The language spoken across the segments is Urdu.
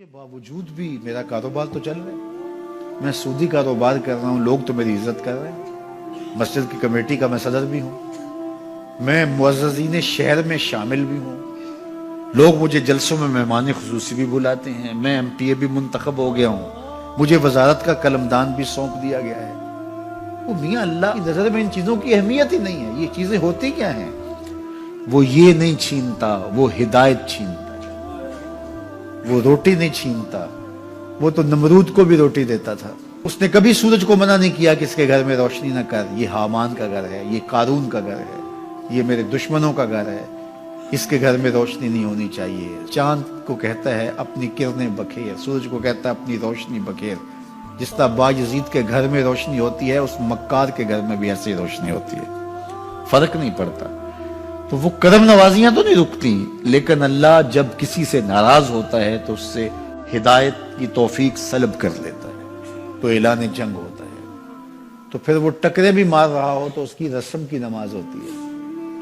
کے باوجود بھی میرا کاروبار تو چل رہا ہے، میں سودی کاروبار کر رہا ہوں، لوگ تو میری عزت کر رہے ہیں، مسجد کی کمیٹی کا میں صدر بھی ہوں، میں معززین شہر میں شامل بھی ہوں، لوگ مجھے جلسوں میں مہمان خصوصی بھی بلاتے ہیں، میں MTA بھی منتخب ہو گیا ہوں، مجھے وزارت کا قلمدان بھی سونپ دیا گیا ہے۔ وہ میاں اللہ کی نظر میں ان چیزوں کی اہمیت ہی نہیں ہے، یہ چیزیں ہوتی کیا ہیں؟ وہ یہ نہیں چھینتا، وہ ہدایت چھینتا، وہ روٹی نہیں چھینتا، وہ تو نمرود کو بھی روٹی دیتا تھا۔ اس نے کبھی سورج کو منع نہیں کیا کہ اس کے گھر میں روشنی نہ کر، یہ حامان کا گھر ہے، یہ قارون کا گھر ہے، یہ میرے دشمنوں کا گھر ہے، اس کے گھر میں روشنی نہیں ہونی چاہیے۔ چاند کو کہتا ہے اپنی کرنیں بکھیر، سورج کو کہتا ہے اپنی روشنی بکھیر۔ جس طرح باجزید کے گھر میں روشنی ہوتی ہے، اس مکار کے گھر میں بھی ایسی روشنی ہوتی ہے، فرق نہیں پڑتا۔ تو وہ کرم نوازیاں تو نہیں رکتی، لیکن اللہ جب کسی سے ناراض ہوتا ہے تو اس سے ہدایت کی توفیق سلب کر لیتا ہے، تو اعلان جنگ ہوتا ہے۔ تو پھر وہ ٹکرے بھی مار رہا ہو تو اس کی رسم کی نماز ہوتی ہے،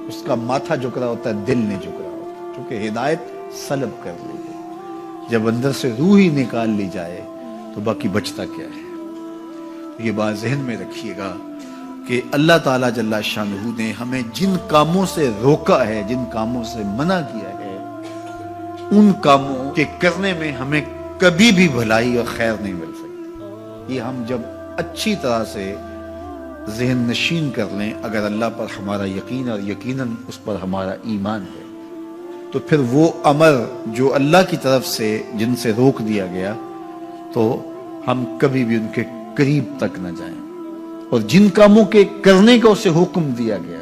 اس کا ماتھا جھک رہا ہوتا ہے، دل نہیں جھک رہا ہوتا، کیونکہ ہدایت سلب کر لی گئی۔ جب اندر سے روح ہی نکال لی جائے تو باقی بچتا کیا ہے؟ یہ بات ذہن میں رکھیے گا کہ اللہ تعالیٰ جل شانہ نے ہمیں جن کاموں سے روکا ہے، جن کاموں سے منع کیا ہے، ان کاموں کے کرنے میں ہمیں کبھی بھی بھلائی اور خیر نہیں مل سکتی۔ یہ ہم جب اچھی طرح سے ذہن نشین کر لیں، اگر اللہ پر ہمارا یقین اور یقیناً اس پر ہمارا ایمان ہے، تو پھر وہ امر جو اللہ کی طرف سے جن سے روک دیا گیا، تو ہم کبھی بھی ان کے قریب تک نہ جائیں، اور جن کاموں کے کرنے کا اسے حکم دیا گیا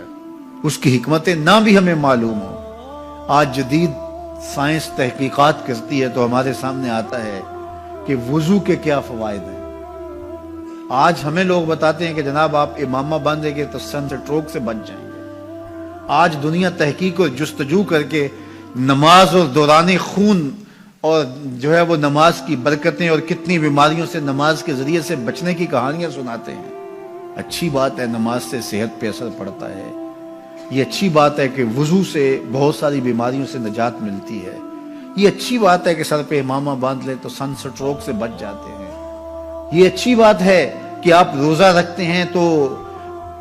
اس کی حکمتیں نہ بھی ہمیں معلوم ہو۔ آج جدید سائنس تحقیقات کرتی ہے تو ہمارے سامنے آتا ہے کہ وضو کے کیا فوائد ہیں۔ آج ہمیں لوگ بتاتے ہیں کہ جناب آپ امامہ باندھیں گے تو سن سٹروک سے بچ جائیں گے۔ آج دنیا تحقیق اور جستجو کر کے نماز اور دوران خون اور جو ہے وہ نماز کی برکتیں اور کتنی بیماریوں سے نماز کے ذریعے سے بچنے کی کہانیاں سناتے ہیں۔ اچھی بات ہے، نماز سے صحت پہ اثر پڑتا ہے، یہ اچھی بات ہے کہ وضو سے بہت ساری بیماریوں سے نجات ملتی ہے، یہ اچھی بات ہے کہ سر پہ امامہ باندھ لے تو سن سٹروک سے بچ جاتے ہیں، یہ اچھی بات ہے کہ آپ روزہ رکھتے ہیں تو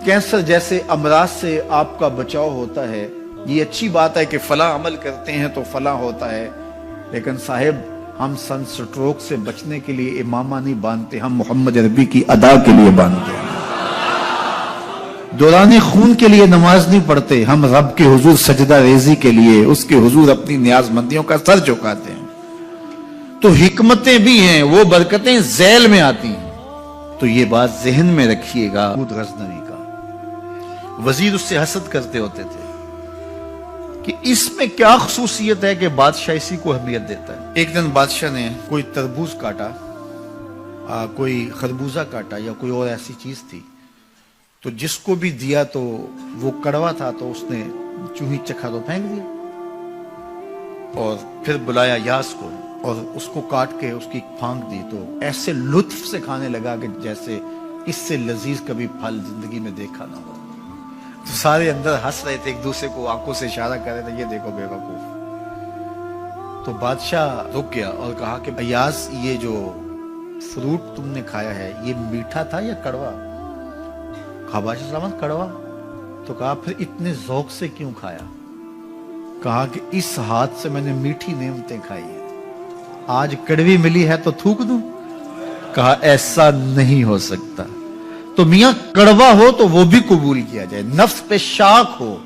کینسر جیسے امراض سے آپ کا بچاؤ ہوتا ہے، یہ اچھی بات ہے کہ فلاں عمل کرتے ہیں تو فلاں ہوتا ہے۔ لیکن صاحب، ہم سن سٹروک سے بچنے کے لیے امامہ نہیں باندھتے، ہم محمد عربی کی ادا کے لیے باندھتے ہیں۔ دوران خون کے لیے نماز نہیں پڑھتے، ہم رب کے حضور سجدہ ریزی کے لیے اس کے حضور اپنی نیاز مندیوں کا سر جھکاتے ہیں۔ تو حکمتیں بھی ہیں، وہ برکتیں ذیل میں آتی ہیں۔ تو یہ بات ذہن میں رکھیے گا۔ غزنوی کا وزیر اس سے حسد کرتے ہوتے تھے کہ اس میں کیا خصوصیت ہے کہ بادشاہ اسی کو اہمیت دیتا ہے۔ ایک دن بادشاہ نے کوئی تربوز کاٹا، کوئی خربوزہ کاٹا یا کوئی اور ایسی چیز تھی، تو جس کو بھی دیا تو وہ کڑوا تھا، تو اس نے چوہی چکھا تو پھینک دیا، اور پھر بلایا یاس کو اور اس کو کاٹ کے اس کی پھانک دی، تو ایسے لطف سے کھانے لگا کہ جیسے اس سے لذیذ کبھی پھل زندگی میں دیکھا نہ ہو۔ تو سارے اندر ہنس رہے تھے، ایک دوسرے کو آنکھوں سے اشارہ کر رہے تھے، یہ دیکھو بے وقوف۔ تو بادشاہ رک گیا اور کہا کہ ایاز، یہ جو فروٹ تم نے کھایا ہے یہ میٹھا تھا یا کڑوا؟ کہا بادشاہ سلامت کڑوا۔ تو کہا پھر اتنے ذوق سے کیوں کھایا؟ کہا کہ اس ہاتھ سے میں نے میٹھی نعمتیں کھائی ہیں، آج کڑوی ملی ہے تو تھوک دوں؟ کہا ایسا نہیں ہو سکتا۔ تو میاں کڑوا ہو تو وہ بھی قبول کیا جائے، نفس پہ شاک ہو۔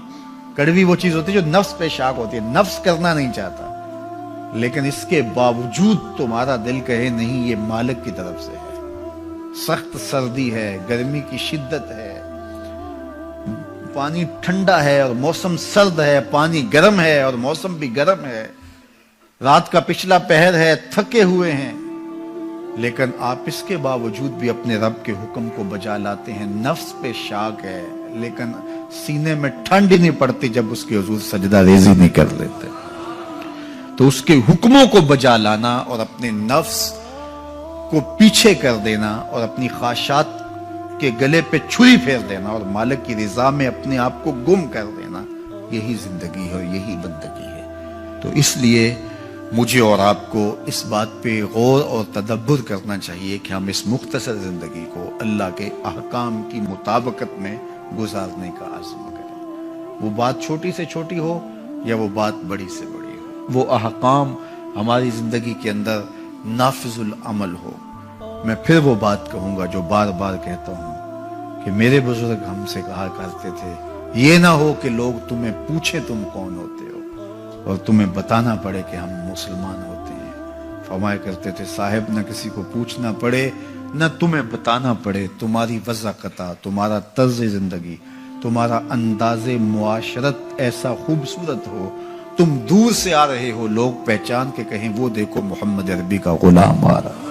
کڑوی وہ چیز ہوتی ہے جو نفس پہ شاک ہوتی ہے، نفس کرنا نہیں چاہتا، لیکن اس کے باوجود تمہارا دل کہے نہیں، یہ مالک کی طرف سے ہے۔ سخت سردی ہے، گرمی کی شدت ہے، پانی ٹھنڈا ہے اور موسم سرد ہے، پانی گرم ہے اور موسم بھی گرم ہے، رات کا پچھلا پہر ہے، تھکے ہوئے ہیں، لیکن آپ اس کے باوجود بھی اپنے رب کے حکم کو بجا لاتے ہیں۔ نفس پہ شاک ہے لیکن سینے میں ٹھنڈ ہی نہیں پڑتی جب اس کے حضور سجدہ ریزی نہیں کر لیتے۔ تو اس کے حکموں کو بجا لانا اور اپنے نفس کو پیچھے کر دینا اور اپنی خواہشات کے گلے پہ چھری پھیر دینا اور مالک کی رضا میں اپنے آپ کو گم کر دینا، یہی زندگی ہے اور یہی بندگی ہے۔ تو اس لیے مجھے اور آپ کو اس بات پہ غور اور تدبر کرنا چاہیے کہ ہم اس مختصر زندگی کو اللہ کے احکام کی مطابقت میں گزارنے کا عزم کریں، وہ بات چھوٹی سے چھوٹی ہو یا وہ بات بڑی سے بڑی ہو، وہ احکام ہماری زندگی کے اندر نافذ العمل ہو۔ میں پھر وہ بات کہوں گا جو بار بار کہتا ہوں کہ میرے بزرگ ہم سے کہا کرتے تھے، یہ نہ ہو کہ لوگ تمہیں پوچھے تم کون ہوتے ہو اور تمہیں بتانا پڑے کہ ہم مسلمان ہوتے ہیں۔ فرمایا کرتے تھے صاحب نہ کسی کو پوچھنا پڑے نہ تمہیں بتانا پڑے، تمہاری وضاحت، تمہارا طرز زندگی، تمہارا انداز معاشرت ایسا خوبصورت ہو، تم دور سے آ رہے ہو لوگ پہچان کے کہیں وہ دیکھو محمد عربی کا غلام آ رہا۔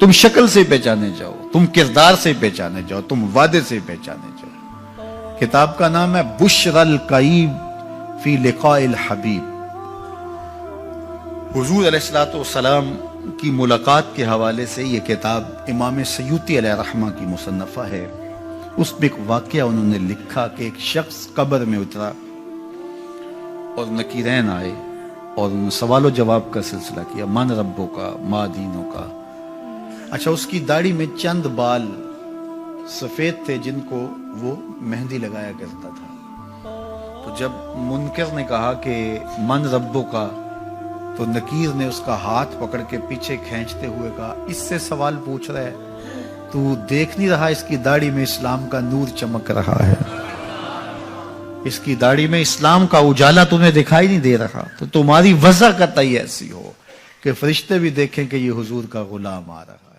تم شکل سے پہچانے جاؤ، تم کردار سے پہچانے جاؤ، تم وعدے سے پہچانے جاؤ۔ کتاب کا نام ہے بشر القیب فی لقاء الحبیب۔ حضور علیہ السلام کی ملاقات کے حوالے سے یہ کتاب امام سیوطی علیہ رحمہ کی مصنفہ ہے۔ اس میں ایک واقعہ انہوں نے لکھا کہ ایک شخص قبر میں اترا اور نکیرین آئے اور انہوں نے سوال و جواب کا سلسلہ کیا، من ربوں کا، ما دینوں کا۔ اچھا، اس کی داڑھی میں چند بال سفید تھے جن کو وہ مہندی لگایا کرتا تھا۔ تو جب منکر نے کہا کہ من ربوں کا، تو نکیر نے اس کا ہاتھ پکڑ کے پیچھے کھینچتے ہوئے کہا، اس سے سوال پوچھ رہا ہے، تو دیکھ نہیں رہا اس کی داڑھی میں اسلام کا نور چمک رہا ہے، اس کی داڑھی میں اسلام کا اجالا تمہیں دکھائی نہیں دے رہا؟ تو تمہاری وضع قطعی ایسی ہو کہ فرشتے بھی دیکھیں کہ یہ حضور کا غلام آ رہا ہے۔